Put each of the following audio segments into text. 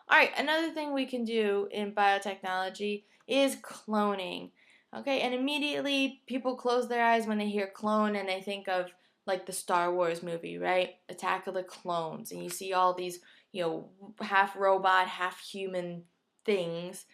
All right, another thing we can do in biotechnology is cloning. Okay, and immediately people close their eyes when they hear clone and they think of like the Star Wars movie, right? Attack of the Clones. And you see all these, half robot, half human things,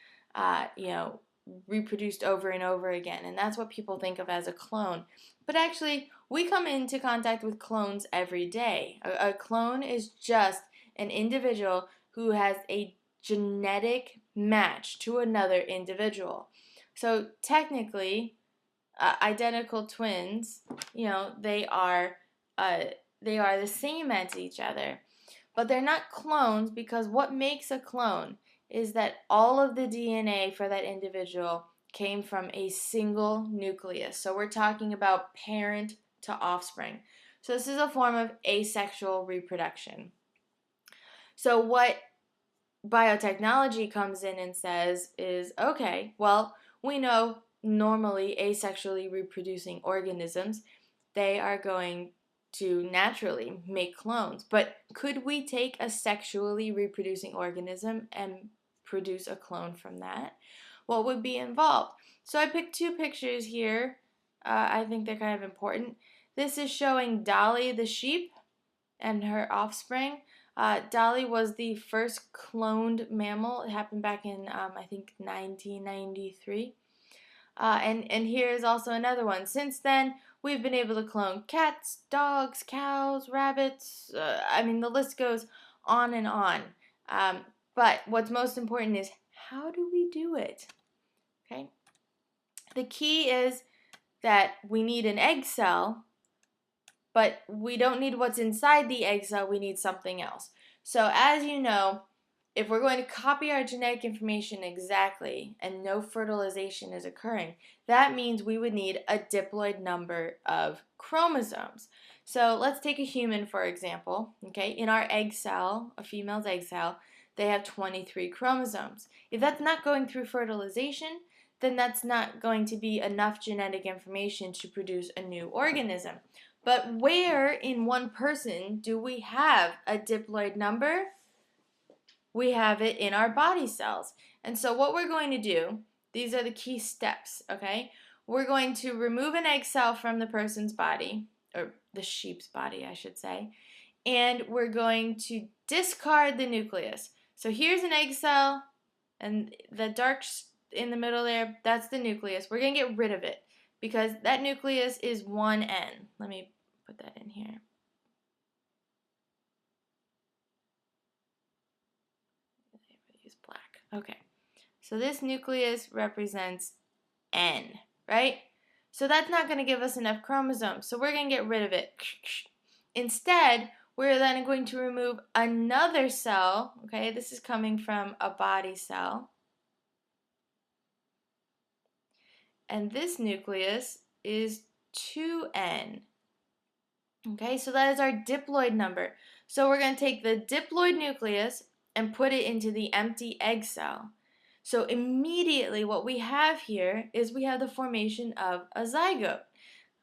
reproduced over and over again. And that's what people think of as a clone. But actually, we come into contact with clones every day. A clone is just an individual who has a genetic match to another individual. So technically, identical twins, uh, they are the same as each other, but they're not clones because what makes a clone is that all of the DNA for that individual came from a single nucleus. So we're talking about parent to offspring. So this is a form of asexual reproduction. So what biotechnology comes in and says is, okay, well, we know normally asexually reproducing organisms, they are going to naturally make clones. But could we take a sexually reproducing organism and produce a clone from that? What would be involved? So I picked two pictures here. I think they're kind of important. This is showing Dolly the sheep and her offspring. Dolly was the first cloned mammal. It happened back in, I think, 1993. And here's also another one. Since then, we've been able to clone cats, dogs, cows, rabbits. The list goes on and on. But what's most important is how do we do it? Okay. The key is that we need an egg cell, but we don't need what's inside the egg cell, we need something else. So as you know, if we're going to copy our genetic information exactly and no fertilization is occurring, that means we would need a diploid number of chromosomes. So let's take a human for example. Okay, in our egg cell, a female's egg cell, they have 23 chromosomes. If that's not going through fertilization, then that's not going to be enough genetic information to produce a new organism. But where in one person do we have a diploid number? We have it in our body cells. And so what we're going to do, these are the key steps, okay? We're going to remove an egg cell from the person's body, or the sheep's body, I should say, and we're going to discard the nucleus. So here's an egg cell, and the dark in the middle there, that's the nucleus. We're going to get rid of it because that nucleus is 1N. Let me put that in here. Use black. Okay. So this nucleus represents N, right? So that's not going to give us enough chromosomes. So we're going to get rid of it. Instead, we're then going to remove another cell. Okay, this is coming from a body cell. And this nucleus is 2N. Okay, so that is our diploid number. So we're going to take the diploid nucleus and put it into the empty egg cell. So immediately what we have here is we have the formation of a zygote.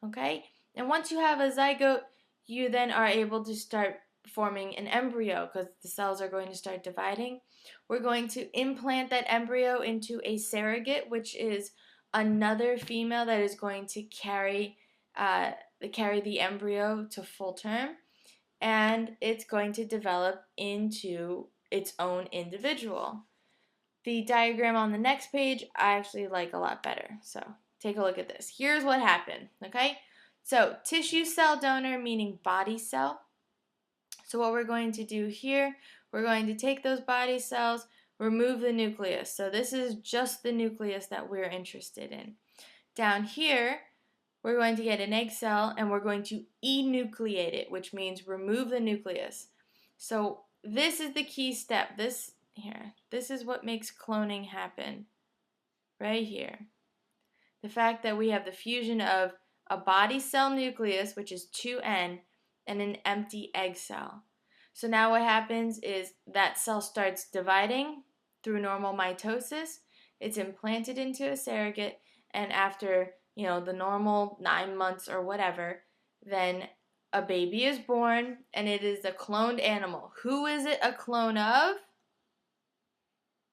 Okay, and once you have a zygote, you then are able to start forming an embryo because the cells are going to start dividing. We're going to implant that embryo into a surrogate, which is another female that is going to carry the embryo to full term, and it's going to develop into its own individual. The diagram on the next page I actually like a lot better, so take a look at this. Here's what happened, okay? So tissue cell donor meaning body cell. So what we're going to do here, we're going to take those body cells, remove the nucleus. So this is just the nucleus that we're interested in. Down here, we're going to get an egg cell and we're going to enucleate it, which means remove the nucleus. So this is the key step. This is what makes cloning happen. Right here. The fact that we have the fusion of a body cell nucleus, which is 2N, and an empty egg cell. So now what happens is that cell starts dividing through normal mitosis. It's implanted into a surrogate, and after the normal 9 months or whatever, then a baby is born and it is a cloned animal. Who is it a clone of?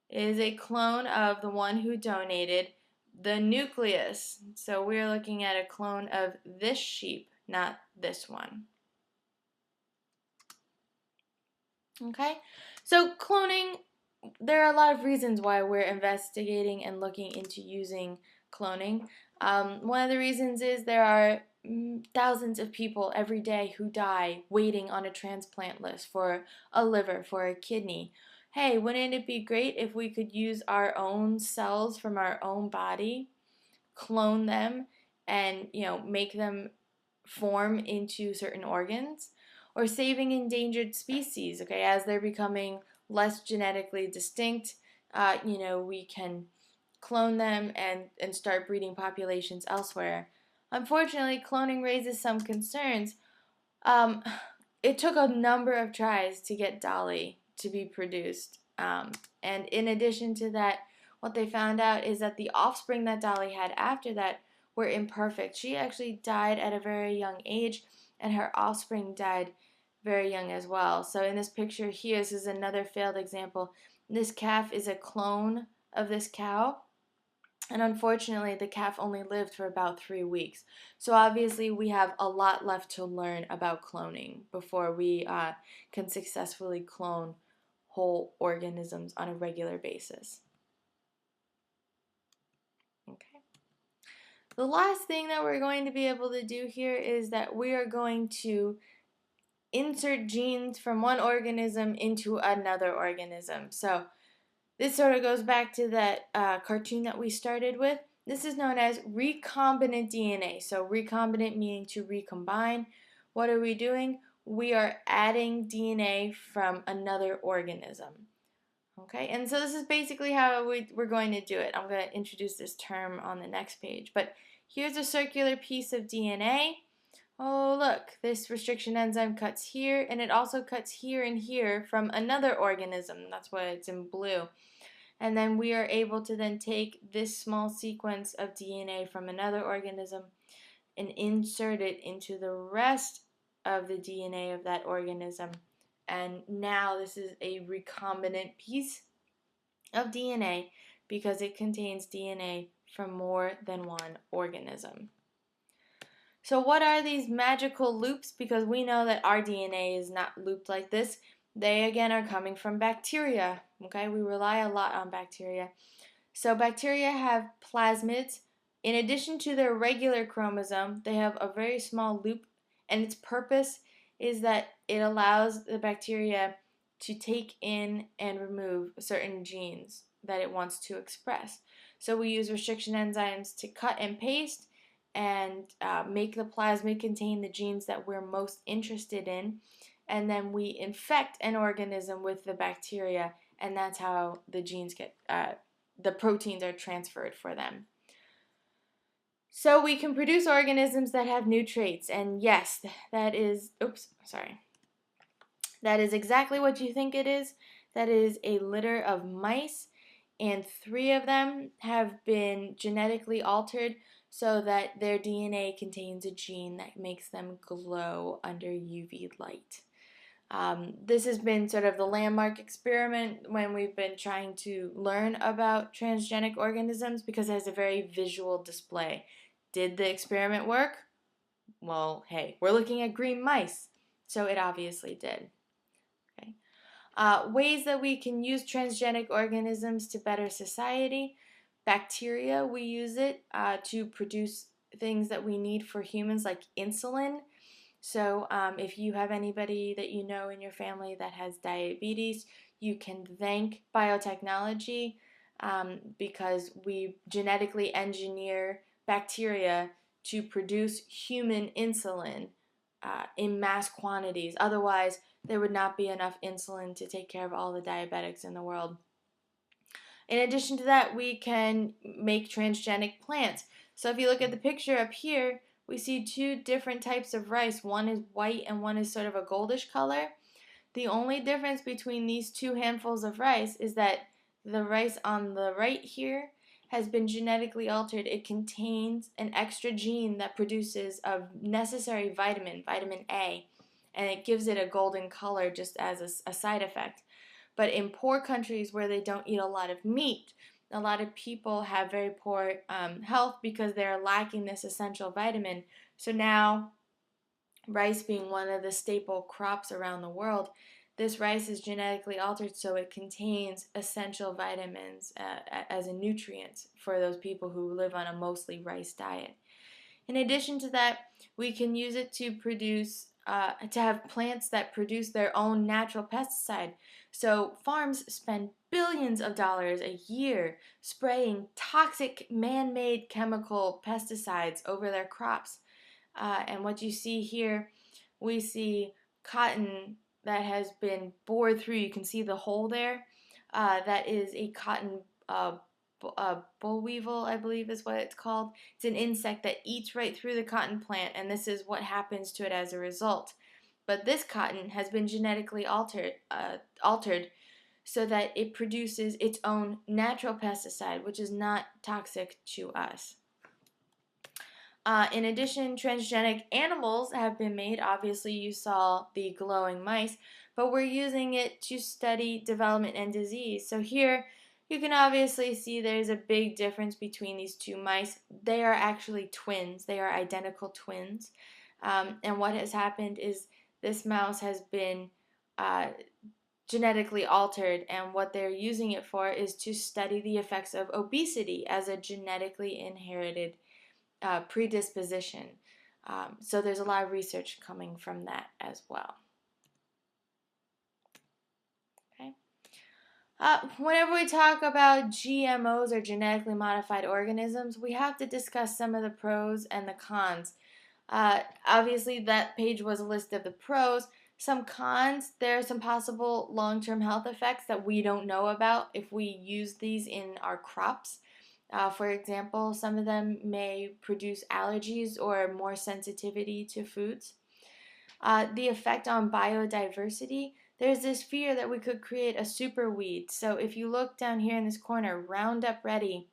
is a clone of the one who donated the nucleus. So we're looking at a clone of this sheep, not this one. Okay, so cloning, there are a lot of reasons why we're investigating and looking into using cloning. One of the reasons is there are thousands of people every day who die waiting on a transplant list for a liver, for a kidney. Hey, wouldn't it be great if we could use our own cells from our own body, clone them, and make them form into certain organs? Or saving endangered species, okay, as they're becoming less genetically distinct, we can clone them and start breeding populations elsewhere. Unfortunately, cloning raises some concerns. um, it took a number of tries to get Dolly to be produced. And in addition to that, what they found out is that the offspring that Dolly had after that were imperfect. She actually died at a very young age, and her offspring died very young as well. So in this picture here, this is another failed example. This calf is a clone of this cow. And unfortunately, the calf only lived for about 3 weeks. So obviously, we have a lot left to learn about cloning before we can successfully clone whole organisms on a regular basis. Okay. The last thing that we're going to be able to do here is that we are going to insert genes from one organism into another organism. So this sort of goes back to that cartoon that we started with. This is known as recombinant DNA. So recombinant meaning to recombine. What are we doing? We are adding DNA from another organism. Okay, and so this is basically how we're going to do it. I'm going to introduce this term on the next page. But here's a circular piece of DNA. Oh, look, this restriction enzyme cuts here, and it also cuts here and here from another organism. That's why it's in blue. And then we are able to then take this small sequence of DNA from another organism and insert it into the rest of the DNA of that organism. And now this is a recombinant piece of DNA because it contains DNA from more than one organism. So what are these magical loops? Because we know that our DNA is not looped like this. They, again, are coming from bacteria. Okay, we rely a lot on bacteria. So bacteria have plasmids. In addition to their regular chromosome, they have a very small loop, and its purpose is that it allows the bacteria to take in and remove certain genes that it wants to express. So we use restriction enzymes to cut and paste and make the plasmid contain the genes that we're most interested in, and then we infect an organism with the bacteria, and that's how the genes get, the proteins are transferred for them. So we can produce organisms that have new traits, and yes, that is exactly what you think it is. That is a litter of mice, and 3 of them have been genetically altered so that their DNA contains a gene that makes them glow under UV light. This has been sort of the landmark experiment when we've been trying to learn about transgenic organisms because it has a very visual display. Did the experiment work? Well, hey, we're looking at green mice, so it obviously did. Okay. Ways that we can use transgenic organisms to better society. Bacteria, we use it to produce things that we need for humans like insulin. So if you have anybody that you know in your family that has diabetes, you can thank biotechnology because we genetically engineer bacteria to produce human insulin in mass quantities. Otherwise, there would not be enough insulin to take care of all the diabetics in the world. In addition to that, we can make transgenic plants. So if you look at the picture up here, we see 2 different types of rice. One is white and one is sort of a goldish color. The only difference between these 2 handfuls of rice is that the rice on the right here has been genetically altered. It contains an extra gene that produces a necessary vitamin, vitamin A, and it gives it a golden color just as a side effect. But in poor countries where they don't eat a lot of meat, a lot of people have very poor health because they're lacking this essential vitamin. So now, rice being one of the staple crops around the world, this rice is genetically altered so it contains essential vitamins as a nutrient for those people who live on a mostly rice diet. In addition to that, we can use it to produce, to have plants that produce their own natural pesticide. So farms spend billions of dollars a year spraying toxic man-made chemical pesticides over their crops. And what you see here, we see cotton that has been bored through. You can see the hole there. That is a cotton boll weevil, I believe is what it's called. It's an insect that eats right through the cotton plant, and this is what happens to it as a result. But this cotton has been genetically altered so that it produces its own natural pesticide, which is not toxic to us. In addition, transgenic animals have been made. Obviously, you saw the glowing mice, but we're using it to study development and disease. So here, you can obviously see there's a big difference between these two mice. They are actually twins. They are identical twins. And what has happened is this mouse has been genetically altered, and what they're using it for is to study the effects of obesity as a genetically inherited predisposition. So there's a lot of research coming from that as well. Okay. Whenever we talk about GMOs or genetically modified organisms, we have to discuss some of the pros and the cons. Obviously, that page was a list of the pros. Some cons, there are some possible long-term health effects that we don't know about if we use these in our crops. For example, some of them may produce allergies or more sensitivity to foods. The effect on biodiversity, there's this fear that we could create a superweed. So if you look down here in this corner, Roundup Ready,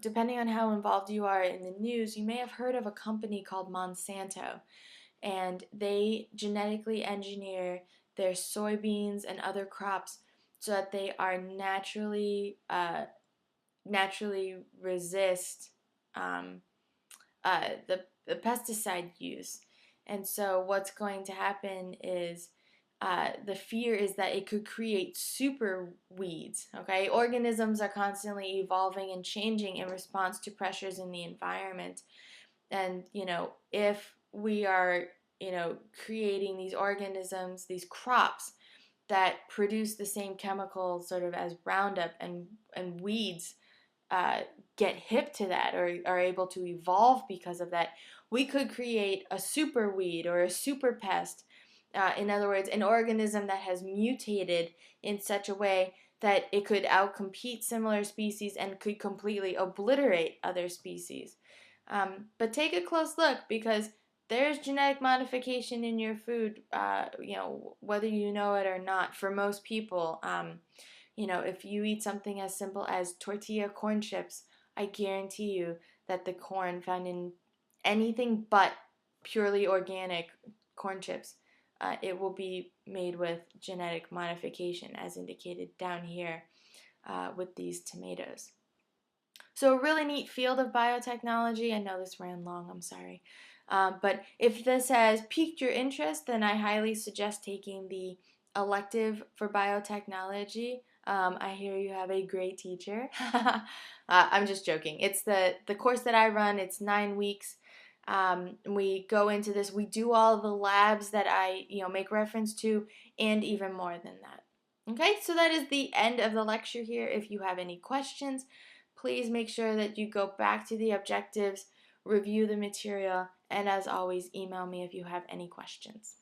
depending on how involved you are in the news, you may have heard of a company called Monsanto, and they genetically engineer their soybeans and other crops so that they are naturally resist the pesticide use. And so what's going to happen is the fear is that it could create super weeds. Okay, organisms are constantly evolving and changing in response to pressures in the environment. And if we are creating these organisms, these crops that produce the same chemicals sort of as Roundup, and weeds get hip to that or are able to evolve because of that, we could create a super weed or a super pest. In other words, an organism that has mutated in such a way that it could outcompete similar species and could completely obliterate other species. But take a close look, because there's genetic modification in your food, whether you know it or not. For most people, if you eat something as simple as tortilla corn chips, I guarantee you that the corn found in anything but purely organic corn chips, it will be made with genetic modification, as indicated down here with these tomatoes. So a really neat field of biotechnology. I know this ran long, I'm sorry. But if this has piqued your interest, then I highly suggest taking the elective for biotechnology. I hear you have a great teacher. I'm just joking. It's the course that I run. It's 9 weeks. We go into this. We do all the labs that I make reference to, and even more than that. Okay, so that is the end of the lecture here. If you have any questions, please make sure that you go back to the objectives, review the material, and as always, email me if you have any questions.